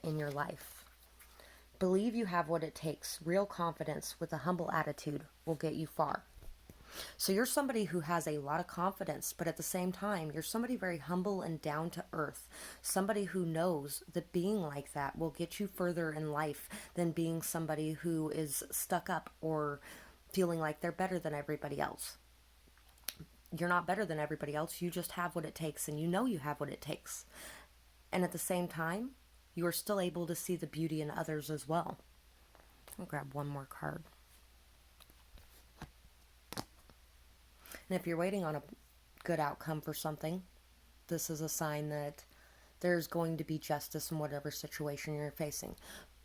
in your life. Believe you have what it takes. Real confidence with a humble attitude will get you far. So you're somebody who has a lot of confidence, but at the same time, you're somebody very humble and down to earth. Somebody who knows that being like that will get you further in life than being somebody who is stuck up or feeling like they're better than everybody else. You're not better than everybody else. You just have what it takes, and you know you have what it takes. And at the same time, you are still able to see the beauty in others as well. I'll grab one more card. And if you're waiting on a good outcome for something, this is a sign that there's going to be justice in whatever situation you're facing.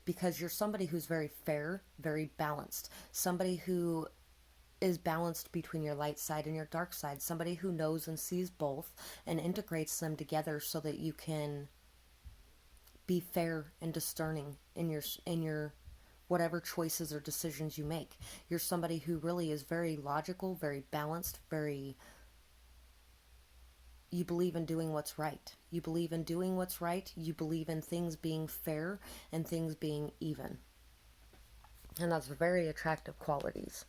Because you're somebody who's very fair, very balanced. Somebody who is balanced between your light side and your dark side. Somebody who knows and sees both and integrates them together so that you can be fair and discerning in your whatever choices or decisions you make. You're somebody who really is very logical, very balanced, very you believe in doing what's right. You believe in doing what's right. You believe in things being fair and things being even. And that's very attractive qualities.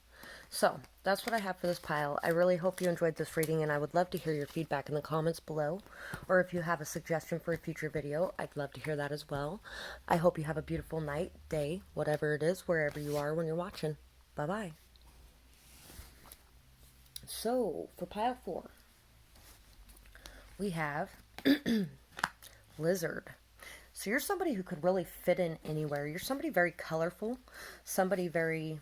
So, that's what I have for this pile. I really hope you enjoyed this reading, and I would love to hear your feedback in the comments below. Or if you have a suggestion for a future video, I'd love to hear that as well. I hope you have a beautiful night, day, whatever it is, wherever you are when you're watching. Bye-bye. So, for pile 4, we have Lizard. So you're somebody who could really fit in anywhere. You're somebody very colorful, somebody very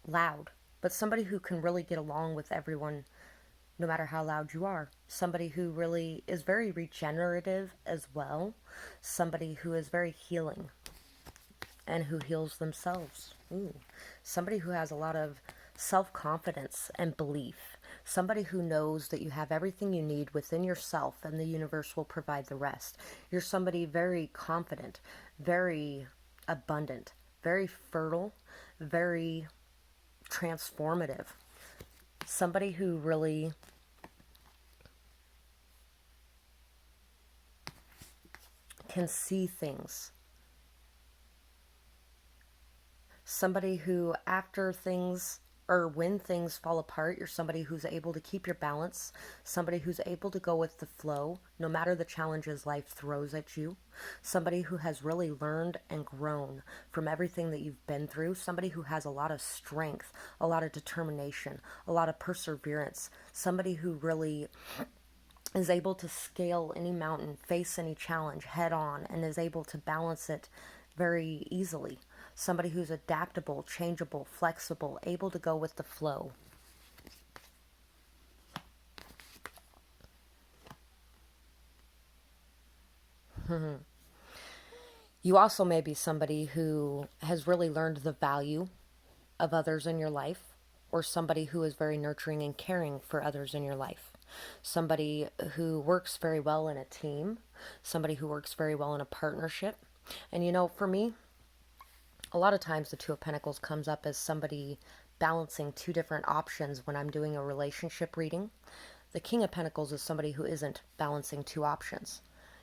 loud, but somebody who can really get along with everyone no matter how loud you are. Somebody who really is very regenerative as well. Somebody who is very healing and who heals themselves. Ooh. Somebody who has a lot of self-confidence and belief. Somebody who knows that you have everything you need within yourself and the universe will provide the rest. You're somebody very confident, very abundant, very fertile, very transformative. Somebody who really can see things. Somebody who, after things or when things fall apart, you're somebody who's able to keep your balance, somebody who's able to go with the flow no matter the challenges life throws at you, somebody who has really learned and grown from everything that you've been through, somebody who has a lot of strength, a lot of determination, a lot of perseverance, somebody who really is able to scale any mountain, face any challenge head on, and is able to balance it very easily. Somebody who's adaptable, changeable, flexible, able to go with the flow. You also may be somebody who has really learned the value of others in your life, or somebody who is very nurturing and caring for others in your life. Somebody who works very well in a team, somebody who works very well in a partnership. And you know, for me, a lot of times the Two of Pentacles comes up as somebody balancing two different options when I'm doing a relationship reading. The King of Pentacles is somebody who isn't balancing two options.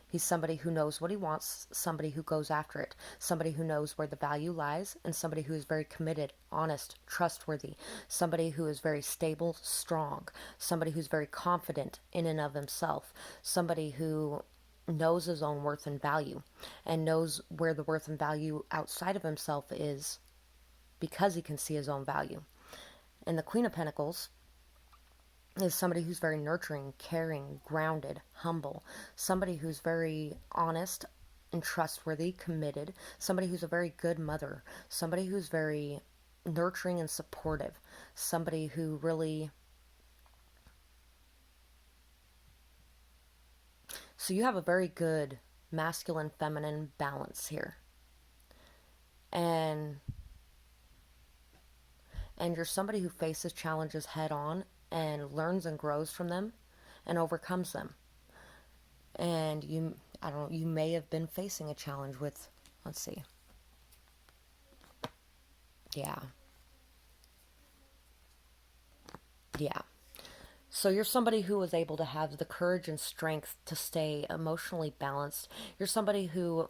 He's somebody who knows what he wants, somebody who goes after it, somebody who knows where the value lies, and somebody who is very committed, honest, trustworthy, somebody who is very stable, strong, somebody who's very confident in and of himself, somebody who knows his own worth and value and knows where the worth and value outside of himself is because he can see his own value. And the Queen of Pentacles is somebody who's very nurturing, caring, grounded, humble, somebody who's very honest and trustworthy, committed, somebody who's a very good mother, somebody who's very nurturing and supportive, somebody who really... So you have a very good masculine feminine balance here. And you're somebody who faces challenges head on and learns and grows from them and overcomes them. And you, I don't know, you may have been facing a challenge with, let's see. Yeah. So you're somebody who was able to have the courage and strength to stay emotionally balanced. You're somebody who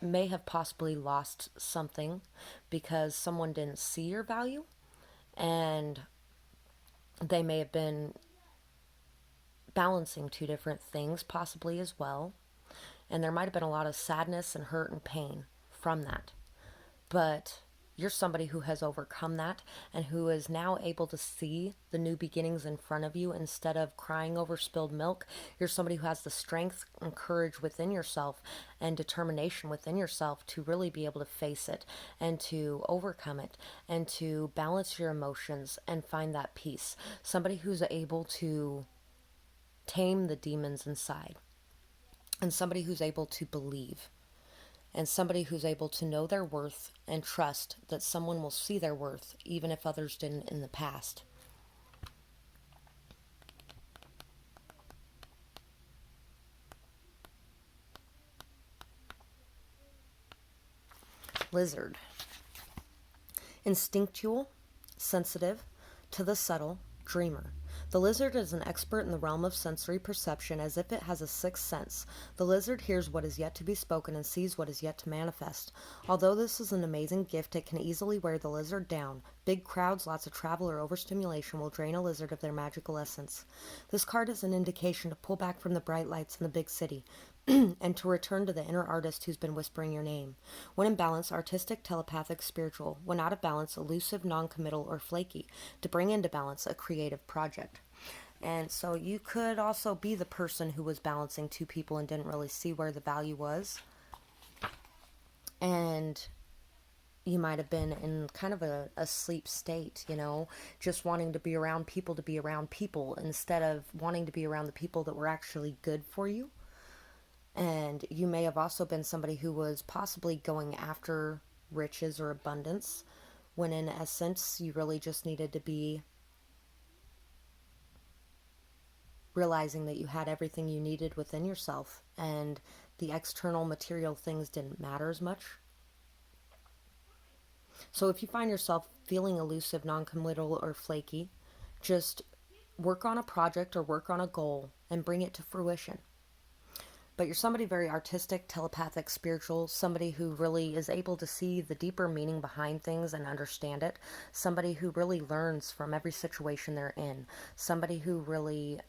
may have possibly lost something because someone didn't see your value, and they may have been balancing two different things possibly as well. And there might have been a lot of sadness and hurt and pain from that. But you're somebody who has overcome that and who is now able to see the new beginnings in front of you instead of crying over spilled milk. You're somebody who has the strength and courage within yourself and determination within yourself to really be able to face it and to overcome it and to balance your emotions and find that peace. Somebody who's able to tame the demons inside, and somebody who's able to believe, and somebody who's able to know their worth and trust that someone will see their worth even if others didn't in the past. Lizard. Instinctual, sensitive, to the subtle, dreamer. The lizard is an expert in the realm of sensory perception, as if it has a sixth sense. The lizard hears what is yet to be spoken and sees what is yet to manifest. Although this is an amazing gift, it can easily wear the lizard down. Big crowds, lots of travel, or overstimulation will drain a lizard of their magical essence. This card is an indication to pull back from the bright lights in the big city and to return to the inner artist who's been whispering your name. When in balance, artistic, telepathic, spiritual. When out of balance, elusive, non-committal, or flaky. To bring into balance, a creative project. And so you could also be the person who was balancing two people and didn't really see where the value was. And you might have been in kind of a sleep state, just wanting to be around people instead of wanting to be around the people that were actually good for you. And you may have also been somebody who was possibly going after riches or abundance, when in essence you really just needed to be realizing that you had everything you needed within yourself and the external material things didn't matter as much. So if you find yourself feeling elusive, non-committal, or flaky, just work on a project or work on a goal and bring it to fruition. But you're somebody very artistic, telepathic, spiritual, somebody who really is able to see the deeper meaning behind things and understand it, somebody who really learns from every situation they're in, somebody who really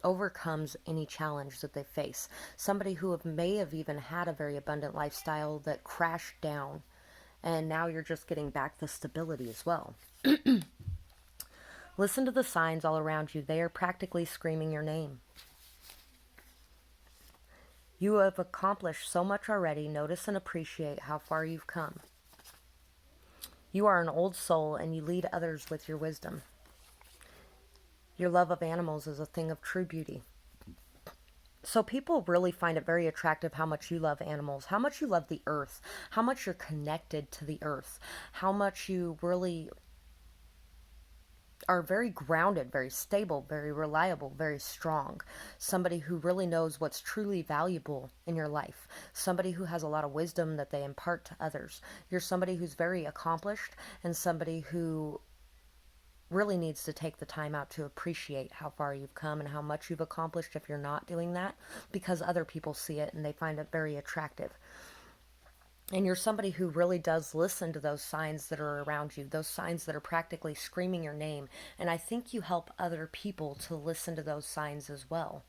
overcomes any challenge that they face, somebody who may have even had a very abundant lifestyle that crashed down, and now you're just getting back the stability as well. Listen to the signs all around you. They are practically screaming your name. You have accomplished so much already. Notice and appreciate how far you've come. You are an old soul and you lead others with your wisdom. Your love of animals is a thing of true beauty. So people really find it very attractive how much you love animals, how much you love the earth, how much you're connected to the earth, how much you really are very grounded, very stable, very reliable, very strong. Somebody who really knows what's truly valuable in your life. Somebody who has a lot of wisdom that they impart to others. You're somebody who's very accomplished and somebody who really needs to take the time out to appreciate how far you've come and how much you've accomplished if you're not doing that, because other people see it and they find it very attractive. And you're somebody who really does listen to those signs that are around you, those signs that are practically screaming your name. And I think you help other people to listen to those signs as well.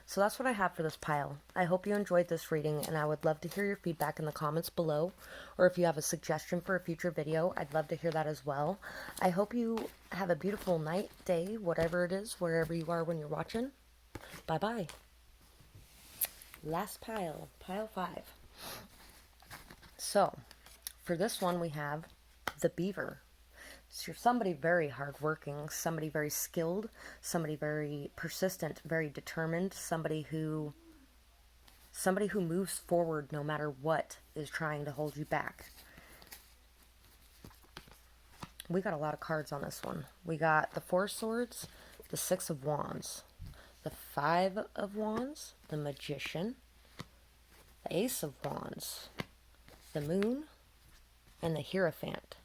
So that's what I have for this pile. I hope you enjoyed this reading, and I would love to hear your feedback in the comments below. Or if you have a suggestion for a future video, I'd love to hear that as well. I hope you have a beautiful night, day, whatever it is, wherever you are when you're watching. Bye-bye. Last pile, pile 5. So, for this one we have the beaver. So you're somebody very hardworking, somebody very skilled, somebody very persistent, very determined, somebody who moves forward no matter what is trying to hold you back. We got a lot of cards on this one. We got the 4 swords, the 6 of wands, the 5 of wands, the magician, the ace of wands, the moon, and the Hierophant.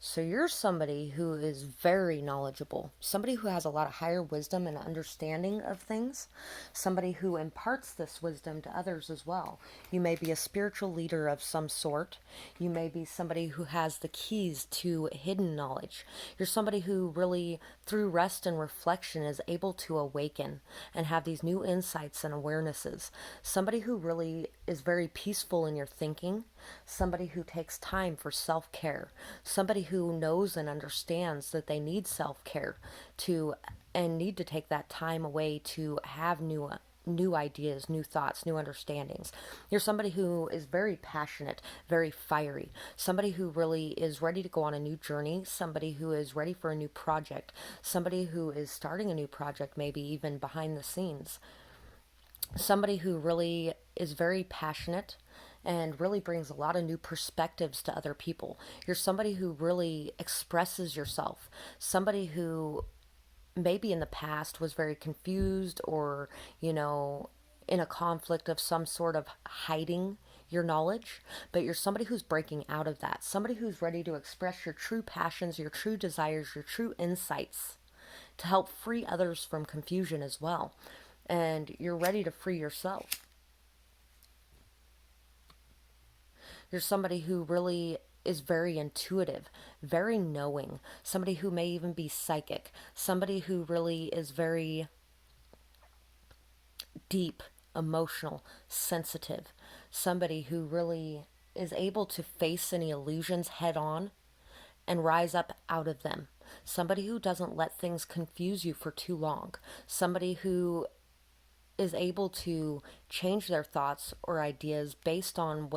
So you're somebody who is very knowledgeable, somebody who has a lot of higher wisdom and understanding of things, somebody who imparts this wisdom to others as well. You may be a spiritual leader of some sort. You may be somebody who has the keys to hidden knowledge. You're somebody who really, through rest and reflection, is able to awaken and have these new insights and awarenesses. Somebody who really is very peaceful in your thinking, somebody who takes time for self-care, somebody who knows and understands that they need self-care to and need to take that time away to have new ideas, new thoughts, new understandings. You're somebody who is very passionate, very fiery, somebody who really is ready to go on a new journey, somebody who is ready for a new project, somebody who is starting a new project, maybe even behind the scenes, somebody who really is very passionate and really brings a lot of new perspectives to other people. You're somebody who really expresses yourself, somebody who maybe in the past was very confused or, in a conflict of some sort of hiding your knowledge, but you're somebody who's breaking out of that, somebody who's ready to express your true passions, your true desires, your true insights to help free others from confusion as well. And you're ready to free yourself. You're somebody who really is very intuitive, very knowing, somebody who may even be psychic, somebody who really is very deep, emotional, sensitive, somebody who really is able to face any illusions head on and rise up out of them. Somebody who doesn't let things confuse you for too long. Somebody who is able to change their thoughts or ideas based on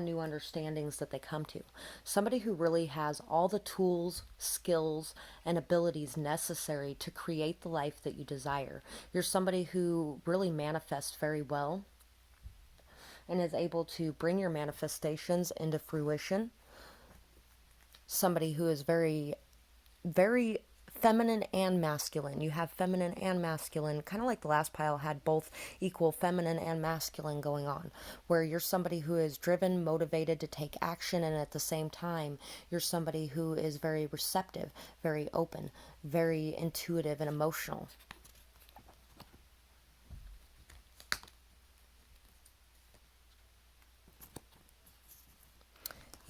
new understandings that they come to. Somebody who really has all the tools, skills, and abilities necessary to create the life that you desire. You're somebody who really manifests very well and is able to bring your manifestations into fruition. Somebody who is very, very feminine and masculine. You have feminine and masculine, kind of like the last pile had both equal feminine and masculine going on, where you're somebody who is driven, motivated to take action, and at the same time, you're somebody who is very receptive, very open, very intuitive and emotional.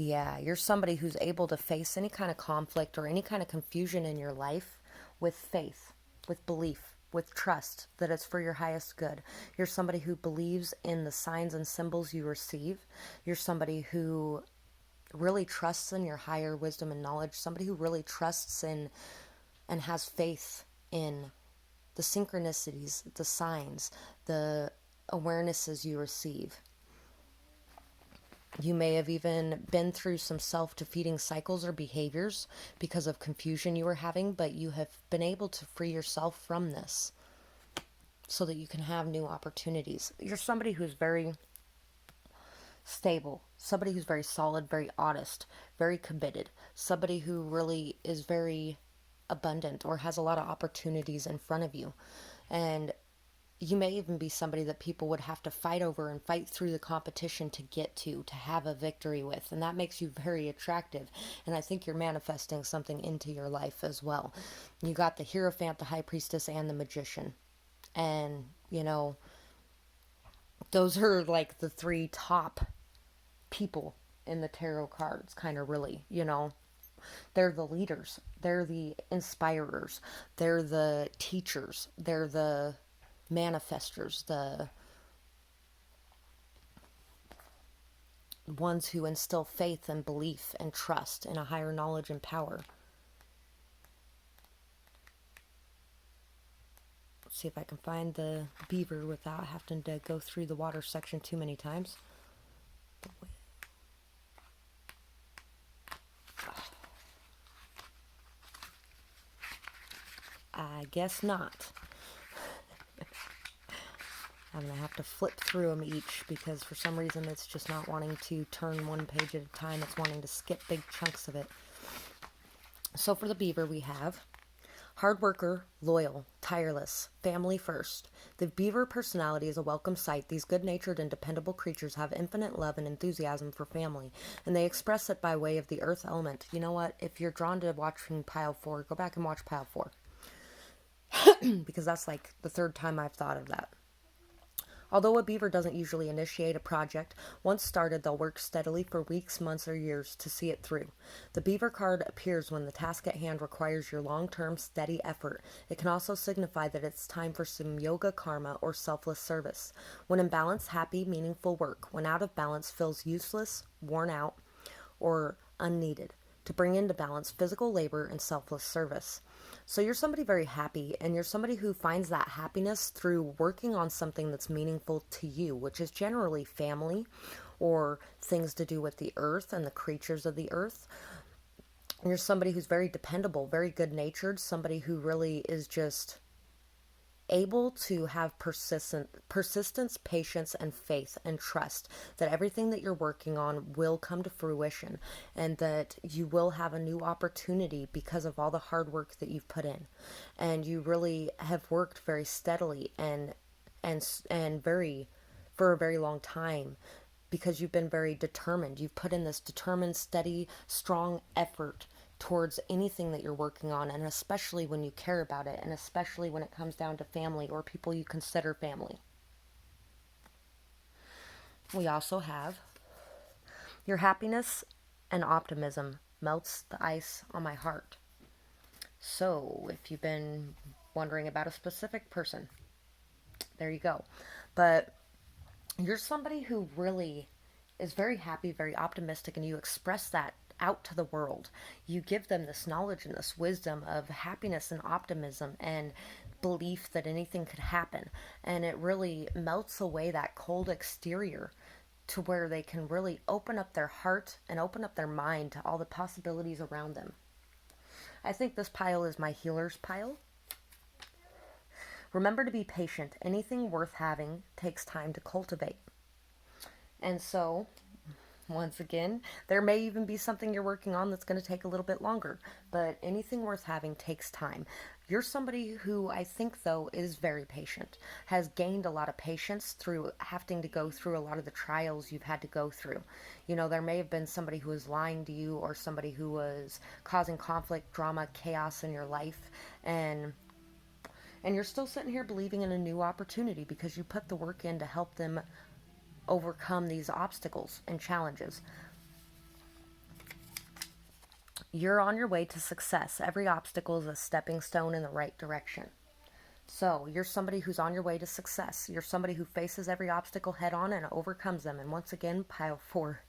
Yeah, you're somebody who's able to face any kind of conflict or any kind of confusion in your life with faith, with belief, with trust that it's for your highest good. You're somebody who believes in the signs and symbols you receive. You're somebody who really trusts in your higher wisdom and knowledge, somebody who really trusts in and has faith in the synchronicities, the signs, the awarenesses you receive. You may have even been through some self-defeating cycles or behaviors because of confusion you were having, but you have been able to free yourself from this so that you can have new opportunities. You're somebody who's very stable, somebody who's very solid, very honest, very committed, somebody who really is very abundant or has a lot of opportunities in front of you. And you may even be somebody that people would have to fight over and fight through the competition to get to have a victory with. And that makes you very attractive. And I think you're manifesting something into your life as well. You got the Hierophant, the High Priestess, and the Magician. And, those are like the three top people in the tarot cards, kind of really. They're the leaders, they're the inspirers, they're the teachers, they're the manifestors, the ones who instill faith and belief and trust in a higher knowledge and power. Let's see if I can find the beaver without having to go through the water section too many times. I guess not. I'm going to have to flip through them each because for some reason it's just not wanting to turn one page at a time. It's wanting to skip big chunks of it. So for the beaver we have Hard worker, loyal, tireless, family first. The beaver personality is a welcome sight. These good natured and dependable creatures have infinite love and enthusiasm for family, and they express it by way of the earth element. You know what? If you're drawn to watching Pile 4, go back and watch Pile 4. Because that's like the third time I've thought of that. Although a beaver doesn't usually initiate a project, once started, they'll work steadily for weeks, months, or years to see it through. The beaver card appears when the task at hand requires your long-term, steady effort. It can also signify that it's time for some yoga karma or selfless service. When in balance, happy, meaningful work. When out of balance, feels useless, worn out, or unneeded. To bring into balance physical labor and selfless service. So you're somebody very happy, and you're somebody who finds that happiness through working on something that's meaningful to you, which is generally family or things to do with the earth and the creatures of the earth. And you're somebody who's very dependable, very good natured, somebody who really is just able to have persistence, patience, and faith and trust that everything that you're working on will come to fruition, and that you will have a new opportunity because of all the hard work that you've put in. And you really have worked very steadily and very for a very long time, because you've been very determined. You've put in this determined, steady, strong effort towards anything that you're working on, and especially when you care about it, and especially when it comes down to family or people you consider family. We also have your happiness and optimism melts the ice on my heart. So, if you've been wondering about a specific person, there you go. But you're somebody who really is very happy, very optimistic, and you express that out to the world. You give them this knowledge and this wisdom of happiness and optimism and belief that anything could happen. And it really melts away that cold exterior to where they can really open up their heart and open up their mind to all the possibilities around them. I think this pile is my healer's pile. Remember to be patient. Anything worth having takes time to cultivate. And so, once again, there may even be something you're working on that's going to take a little bit longer, but anything worth having takes time. You're somebody who I think, though, is very patient, has gained a lot of patience through having to go through a lot of the trials you've had to go through. You know, there may have been somebody who was lying to you, or somebody who was causing conflict, drama, chaos in your life, and you're still sitting here believing in a new opportunity because you put the work in to help them overcome these obstacles and challenges. You're on your way to success. Every obstacle is a stepping stone in the right direction. So, you're somebody who's on your way to success. You're somebody who faces every obstacle head on and overcomes them. And once again, pile 4.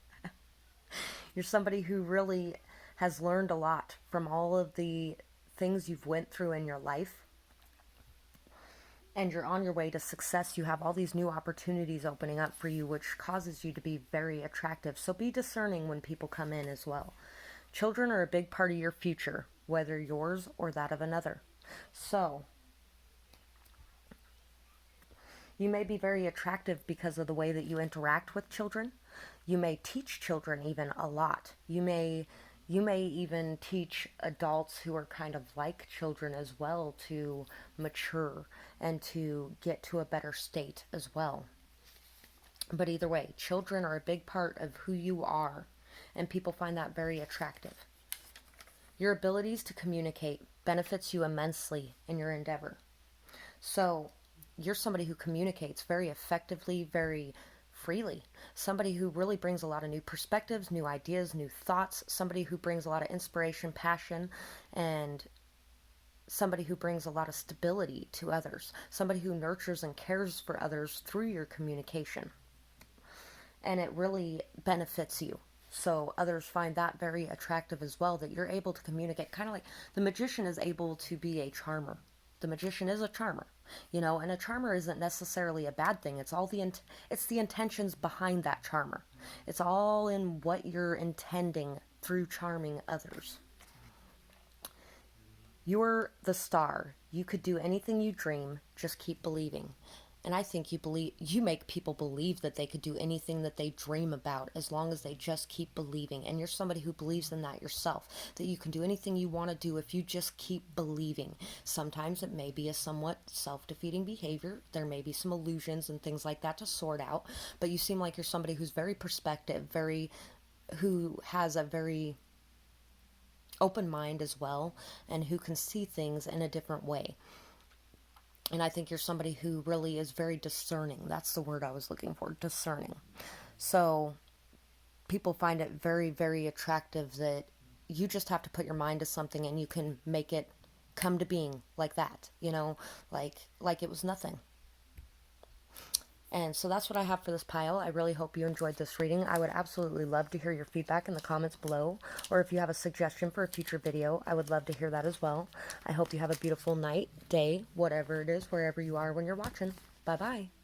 You're somebody who really has learned a lot from all of the things you've went through in your life, and you're on your way to success. You have all these new opportunities opening up for you, which causes you to be very attractive. So be discerning when people come in as well. Children are a big part of your future, whether yours or that of another. So you may be very attractive because of the way that you interact with children. You may teach children even a lot. You may even teach adults who are kind of like children as well to mature and to get to a better state as well. But either way, children are a big part of who you are, and people find that very attractive. Your abilities to communicate benefits you immensely in your endeavor. So, you're somebody who communicates very effectively, very freely. Somebody who really brings a lot of new perspectives, new ideas, new thoughts. Somebody who brings a lot of inspiration, passion, and somebody who brings a lot of stability to others. Somebody who nurtures and cares for others through your communication. And it really benefits you. So others find that very attractive as well, that you're able to communicate. Kind of like the magician is able to be a charmer. The magician is a charmer, you know, and a charmer isn't necessarily a bad thing. It's it's the intentions behind that charmer. It's all in what you're intending through charming others. You're the star. You could do anything you dream. Just keep believing. And I think you make people believe that they could do anything that they dream about as long as they just keep believing. And you're somebody who believes in that yourself, that you can do anything you want to do if you just keep believing. Sometimes it may be a somewhat self-defeating behavior. There may be some illusions and things like that to sort out, but you seem like you're somebody who's very perspective, very who has a very open mind as well, and who can see things in a different way. And I think you're somebody who really is very discerning. That's the word I was looking for, discerning. So people find it very, very attractive that you just have to put your mind to something and you can make it come to being like that, like it was nothing. And so that's what I have for this pile. I really hope you enjoyed this reading. I would absolutely love to hear your feedback in the comments below, or if you have a suggestion for a future video, I would love to hear that as well. I hope you have a beautiful night, day, whatever it is, wherever you are when you're watching. Bye-bye.